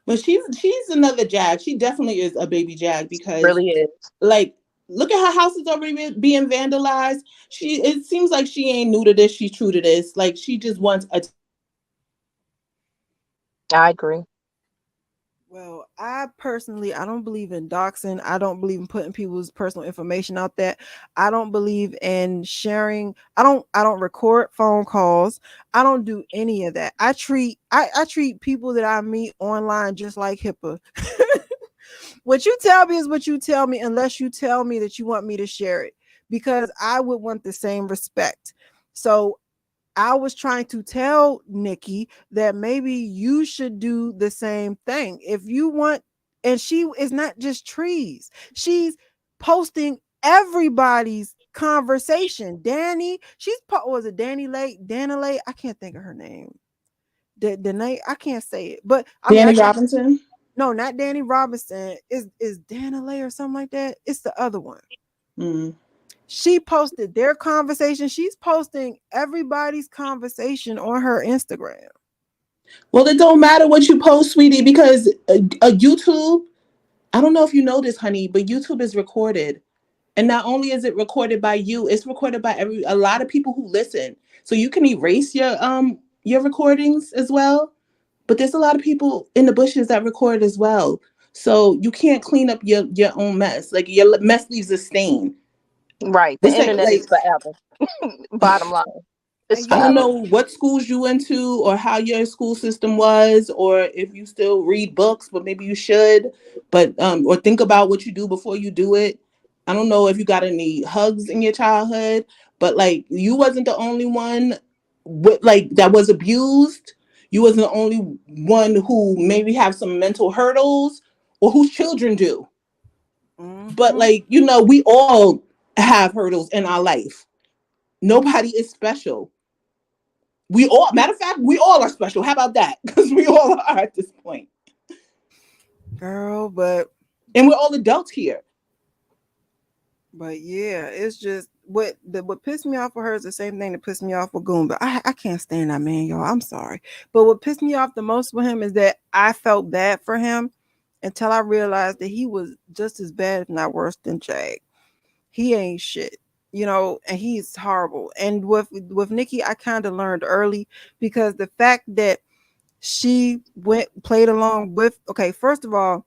[SPEAKER 4] But she's another Jag. She definitely is a baby Jag because,
[SPEAKER 3] Really is.
[SPEAKER 4] like, look at her house is already being vandalized. It seems like she ain't new to this. She's true to this. Like, she just wants a.
[SPEAKER 3] I agree.
[SPEAKER 2] Well, I personally, I don't believe in doxing. I don't believe in putting people's personal information out there. I don't believe in sharing. I don't record phone calls. I don't do any of that. I treat people that I meet online just like HIPAA. What you tell me is what you tell me, unless you tell me that you want me to share it, because I would want the same respect. So I was trying to tell Nikki that maybe you should do the same thing if you want. And she is not just trees, she's posting everybody's conversation. Danny, was it Danny Lake? Dana Lake? I can't think of her name. The name, I can't say it, but I mean,
[SPEAKER 4] Danny Robinson.
[SPEAKER 2] no, not Danny Robinson. Is Dana Lay or something like that? It's the other one.
[SPEAKER 4] Mm.
[SPEAKER 2] She posted their conversation. She's posting everybody's conversation on her Instagram.
[SPEAKER 4] Well, it don't matter what you post, sweetie, because a YouTube. I don't know if you know this, honey, but YouTube is recorded. And not only is it recorded by you, it's recorded by a lot of people who listen. So you can erase your recordings as well. But there's a lot of people in the bushes that record as well. So you can't clean up your own mess. Like, your mess leaves a stain.
[SPEAKER 3] Right. The
[SPEAKER 4] This ain't
[SPEAKER 3] internet
[SPEAKER 4] like,
[SPEAKER 3] is forever. Bottom line. It's
[SPEAKER 2] And
[SPEAKER 4] I
[SPEAKER 2] you
[SPEAKER 4] don't
[SPEAKER 3] forever.
[SPEAKER 2] know,
[SPEAKER 4] know what schools you went to or how your school system was, or if you still read books, but maybe you should. But or think about what you do before you do it. I don't know if you got any hugs in your childhood, but like, you wasn't the only one with, like, that was abused. You wasn't the only one who maybe have some mental hurdles or whose children do. But
[SPEAKER 2] mhm,
[SPEAKER 4] like, we all have hurdles in our life. Nobody is special. Matter of fact, we all are special. How about that? Because we all are at this point.
[SPEAKER 2] girl,
[SPEAKER 4] And we're all adults here.
[SPEAKER 2] but yeah, it's just what pissed me off with her is the same thing that pissed me off with Goomba. I can't stand that man, y'all. I'm sorry. But what pissed me off the most with him is that I felt bad for him until I realized that he was just as bad, if not worse, than Jag. He ain't shit, and he's horrible. And with Nikki, I kind of learned early, because the fact that she played along with, okay, first of all,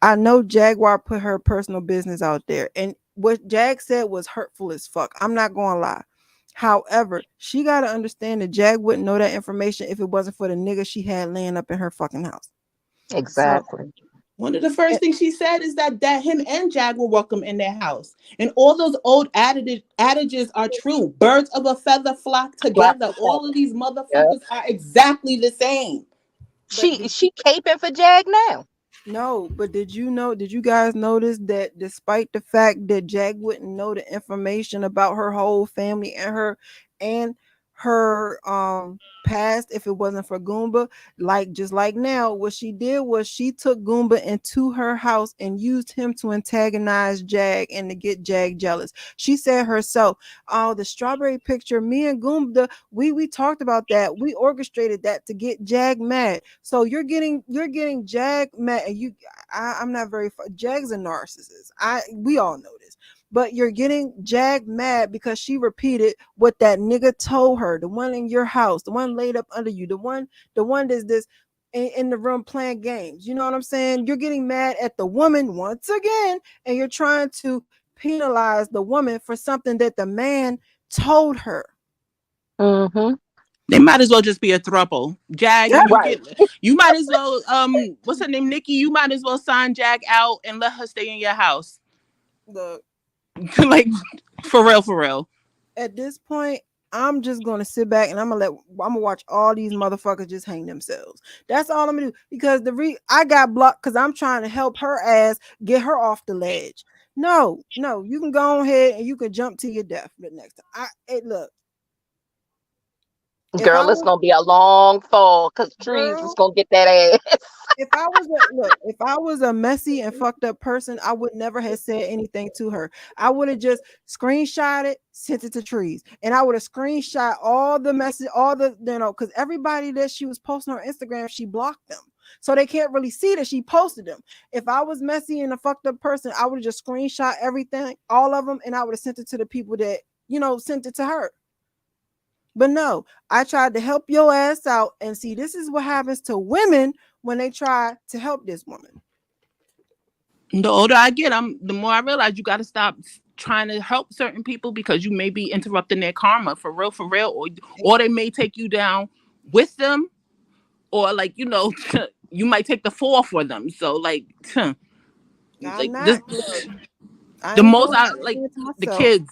[SPEAKER 2] I know Jaguar put her personal business out there, and what Jag said was hurtful as fuck. I'm not gonna lie. However, she gotta understand that Jag wouldn't know that information if it wasn't for the nigga she had laying up in her fucking house. So,
[SPEAKER 3] Exactly.
[SPEAKER 4] One of the first things she said is that him and Jag were welcome in their house. And all those old adages are true. Birds of a feather flock
[SPEAKER 3] Black
[SPEAKER 4] together.
[SPEAKER 3] to
[SPEAKER 4] All of
[SPEAKER 3] seven.
[SPEAKER 4] these
[SPEAKER 3] Yep.
[SPEAKER 4] motherfuckers are exactly the same.
[SPEAKER 2] but
[SPEAKER 3] She caping for Jag now.
[SPEAKER 2] no, but did you guys notice that despite the fact that Jag wouldn't know the information about her whole family and her past if it wasn't for Goomba, like just like now, what she did was she took Goomba into her house and used him to antagonize Jag and to get Jag jealous. She said herself, "Oh, the strawberry picture, me and Goomba, we talked about that. We orchestrated that to get Jag mad. So you're getting Jag mad, and I'm not very Jag's a narcissist. We all know this. But you're getting Jag mad because she repeated what that nigga told her. The one in your house, the one laid up under you, the one that's this in the room playing games. You know what I'm saying? You're getting mad at the woman once again, and you're trying to penalize the woman for something that the man told her.
[SPEAKER 3] Mm-hmm.
[SPEAKER 4] They might as well just be a throuple. Jag,
[SPEAKER 2] Yeah.
[SPEAKER 4] and
[SPEAKER 3] Right.
[SPEAKER 4] you might as well, what's her name, Nikki? You might as well sign Jag out and let her stay in your house.
[SPEAKER 2] Look,
[SPEAKER 4] Like, for real, for real.
[SPEAKER 2] at this point, I'm just gonna sit back and I'm gonna watch all these motherfuckers just hang themselves. That's all I'm gonna do, because I got blocked because I'm trying to help her ass get her off the ledge. No, no, you can go ahead and you can jump to your death. But next time, look, if I
[SPEAKER 3] Girl, it's
[SPEAKER 2] was
[SPEAKER 3] gonna be a long fall because trees is
[SPEAKER 2] girl,
[SPEAKER 3] gonna get that ass.
[SPEAKER 2] if I was a messy and fucked up person, I would never have said anything to her. I would have just screenshot it, sent it to Trees, and I would have screenshot all the message, all the because everybody that she was posting on Instagram, she blocked them, so they can't really see that she posted them. If I was messy and a fucked up person, I would have just screenshot everything, all of them, and I would have sent it to the people that sent it to her. But no, I tried to help your ass out, and see, this is what happens to women when they try to help this woman.
[SPEAKER 4] The older I get, the more I realize you got to stop trying to help certain people because you may be interrupting their karma for real, or they may take you down with them, or like you might take the fall for them. So like this, the most I like the kids.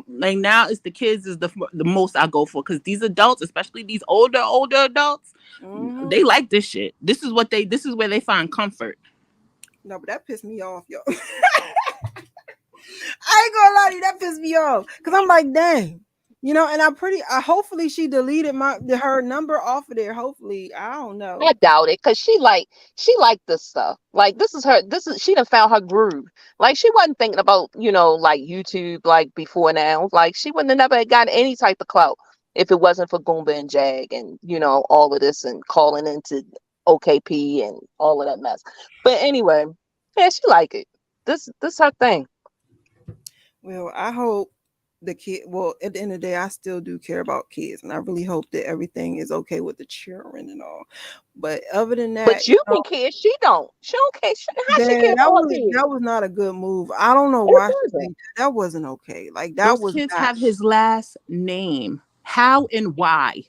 [SPEAKER 4] Like now it's the kids is the most I go for, because these adults, especially these older adults, they like this shit. This is where they find comfort.
[SPEAKER 2] No, but that pissed me off, yo. I ain't gonna lie to you, that pissed me off, because I'm like, dang, and hopefully she deleted her number off of there. Hopefully, I don't know.
[SPEAKER 3] I doubt it, because she like this stuff. Like she done found her groove. Like she wasn't thinking about like YouTube like before now. Like she wouldn't have never gotten any type of clout if it wasn't for Goomba and Jag and all of this and calling into OKP and all of that mess. But anyway, yeah, she like it. This her thing.
[SPEAKER 2] Well, I hope the kid. Well, at the end of the day, I still do care about kids, and I really hope that everything is okay with the children and all. But other than that,
[SPEAKER 3] but you can care. She don't. She don't care.
[SPEAKER 2] That was not a good move. I don't know why she think that wasn't okay. Like that
[SPEAKER 4] Those kids have his last name. How and why?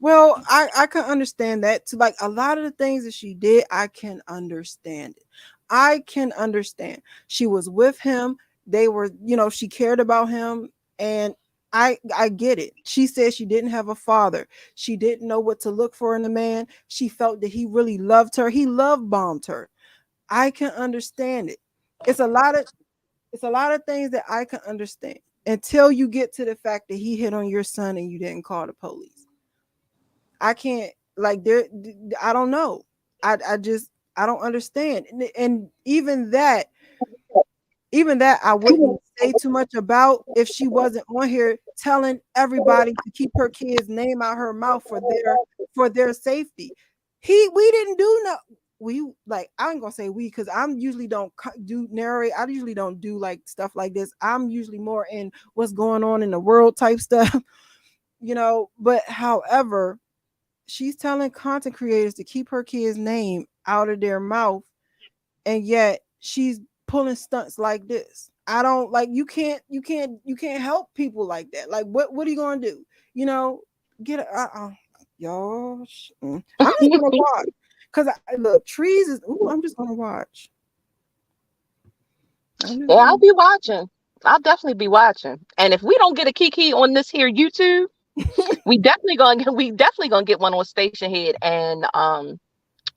[SPEAKER 2] Well, I can understand that too. Like a lot of the things that she did, I can understand it. I can understand. She was with him. They were, she cared about him, and I get it. She said she didn't have a father. She didn't know what to look for in a man. She felt that he really loved her. He love bombed her. I can understand it. It's a lot of things that I can understand until you get to the fact that he hit on your son and you didn't call the police. I can't I don't know. I don't understand. And even that I wouldn't say too much about if she wasn't on here telling everybody to keep her kid's name out her mouth for their safety. We didn't do I ain't gonna say we, because I'm usually don't do narrate. I usually don't do like stuff like this. I'm usually more in what's going on in the world type stuff, but however, she's telling content creators to keep her kid's name out of their mouth, and yet she's pulling stunts like this. I don't like. You can't help people like that. Like what are you gonna do? Get y'all. I'm just gonna watch, because look, Trees is. I'm just gonna watch.
[SPEAKER 3] I'll be watching. I'll definitely be watching. And if we don't get a Kiki on this here YouTube, we definitely gonna get one on Station Head and on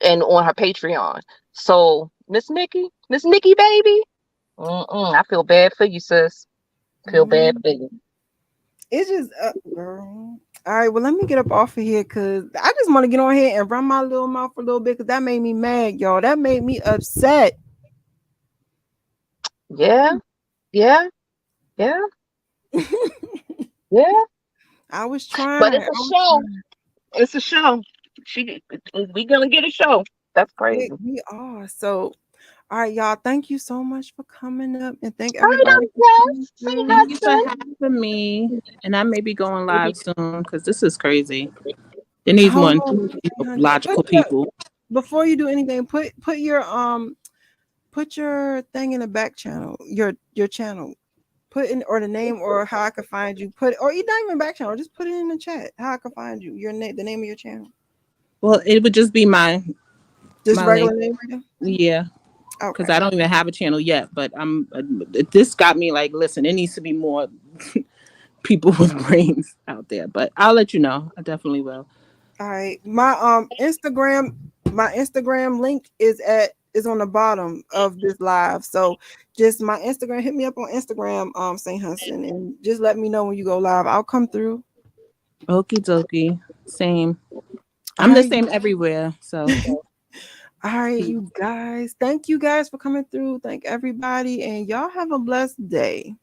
[SPEAKER 3] her Patreon. So Miss Nikki baby, I feel bad for you, sis. Feel bad for you.
[SPEAKER 2] It's just girl. All right, well, let me get up off of here, because I just want to get on here and run my little mouth for a little bit, because that made me mad, y'all. That made me upset.
[SPEAKER 3] Yeah. Yeah.
[SPEAKER 2] I was trying.
[SPEAKER 3] But it's a show. It's a show. We gonna get a show. That's crazy.
[SPEAKER 2] We are. So, all right, y'all. Thank you so much for coming up, and thank everybody.
[SPEAKER 4] Thank you for having me. And I may be going live soon, because this is crazy. There needs more logical people.
[SPEAKER 2] Before you do anything, put your thing in the back channel. Your channel. Put in, or the name, or how I can find you. Or you not even back channel. Just put it in the chat. How I can find you. Your name, the name of your channel.
[SPEAKER 4] Well, it would just be my
[SPEAKER 2] regular name right now?
[SPEAKER 4] Yeah. Because I don't even have a channel yet. But this got me like, listen, it needs to be more people with brains out there. But I'll let you know. I definitely will.
[SPEAKER 2] All right. My Instagram link is on the bottom of this live. So just my Instagram, hit me up on Instagram, SayinTho, and just let me know when you go live. I'll come through.
[SPEAKER 4] Okie dokie. Same. I'm the same everywhere. So
[SPEAKER 2] All right, you guys. Thank you guys for coming through. Thank everybody. And y'all have a blessed day.